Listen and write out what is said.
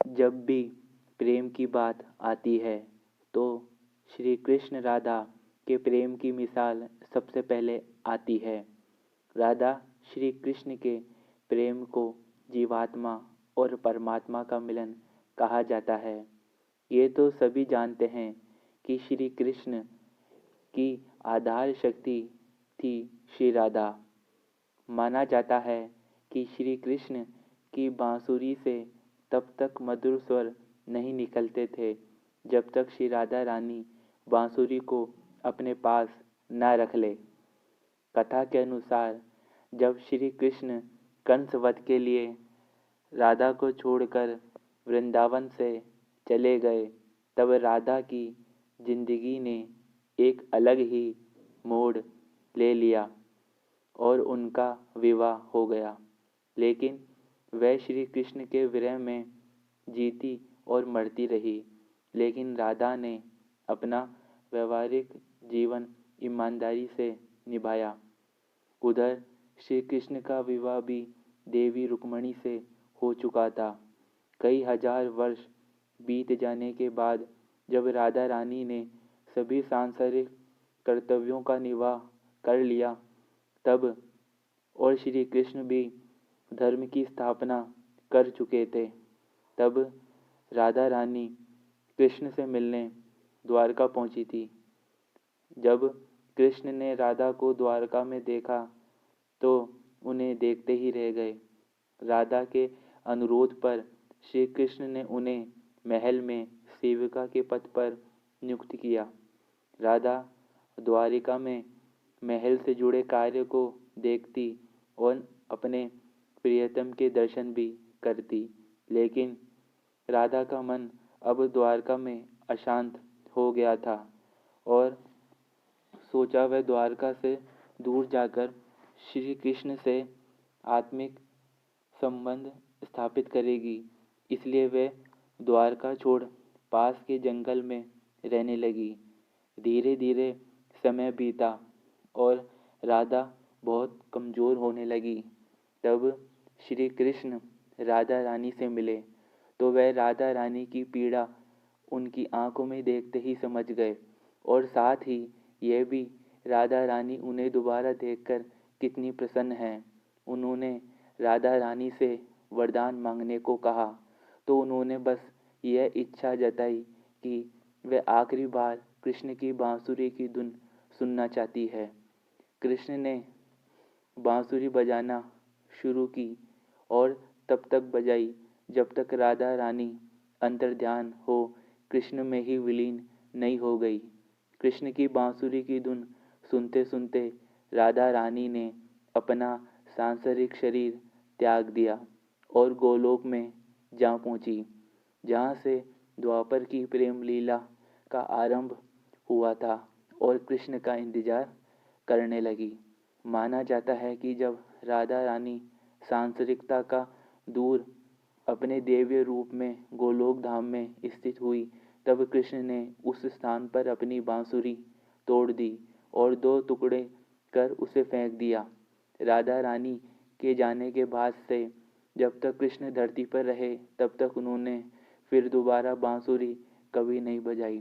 जब भी प्रेम की बात आती है तो श्री कृष्ण राधा के प्रेम की मिसाल सबसे पहले आती है। राधा श्री कृष्ण के प्रेम को जीवात्मा और परमात्मा का मिलन कहा जाता है। ये तो सभी जानते हैं कि श्री कृष्ण की आधार शक्ति थी श्री राधा। माना जाता है कि श्री कृष्ण की बांसुरी से तब तक मधुर स्वर नहीं निकलते थे जब तक श्री राधा रानी बांसुरी को अपने पास न रख ले। कथा के अनुसार जब श्री कृष्ण कंस वध के लिए राधा को छोड़कर वृंदावन से चले गए तब राधा की जिंदगी ने एक अलग ही मोड़ ले लिया और उनका विवाह हो गया। लेकिन वह श्री कृष्ण के विरह में जीती और मरती रही, लेकिन राधा ने अपना व्यवहारिक जीवन ईमानदारी से निभाया। उधर श्री कृष्ण का विवाह भी देवी रुक्मणी से हो चुका था। कई हजार वर्ष बीत जाने के बाद जब राधा रानी ने सभी सांसारिक कर्तव्यों का निर्वाह कर लिया तब और श्री कृष्ण भी धर्म की स्थापना कर चुके थे, तब राधा रानी कृष्ण से मिलने द्वारका पहुंची थी। जब कृष्ण ने राधा को द्वारका में देखा तो उन्हें देखते ही रह गए। राधा के अनुरोध पर श्री कृष्ण ने उन्हें महल में सेविका के पद पर नियुक्त किया। राधा द्वारिका में महल से जुड़े कार्य को देखती और अपने प्रियतम के दर्शन भी करती, लेकिन राधा का मन अब द्वारका में अशांत हो गया था और सोचा वह द्वारका से दूर जाकर श्री कृष्ण से आत्मिक संबंध स्थापित करेगी। इसलिए वह द्वारका छोड़ पास के जंगल में रहने लगी। धीरे धीरे समय बीता और राधा बहुत कमजोर होने लगी। तब श्री कृष्ण राधा रानी से मिले तो वह राधा रानी की पीड़ा उनकी आंखों में देखते ही समझ गए और साथ ही यह भी राधा रानी उन्हें दोबारा देखकर कितनी प्रसन्न है। उन्होंने राधा रानी से वरदान मांगने को कहा तो उन्होंने बस यह इच्छा जताई कि वह आखिरी बार कृष्ण की बांसुरी की धुन सुनना चाहती है। कृष्ण ने बांसुरी बजाना शुरू की और तब तक बजाई जब तक राधा रानी अंतर्ध्यान हो कृष्ण में ही विलीन नहीं हो गई। कृष्ण की बांसुरी की धुन सुनते सुनते राधा रानी ने अपना सांसारिक शरीर त्याग दिया और गोलोक में जा पहुंची, जहाँ से द्वापर की प्रेम लीला का आरंभ हुआ था और कृष्ण का इंतजार करने लगी। माना जाता है कि जब राधा रानी सांसारिकता का दूर अपने दिव्य रूप में गोलोक धाम में स्थित हुई तब कृष्ण ने उस स्थान पर अपनी बांसुरी तोड़ दी और दो टुकड़े कर उसे फेंक दिया। राधा रानी के जाने के बाद से जब तक कृष्ण धरती पर रहे तब तक उन्होंने फिर दोबारा बांसुरी कभी नहीं बजाई।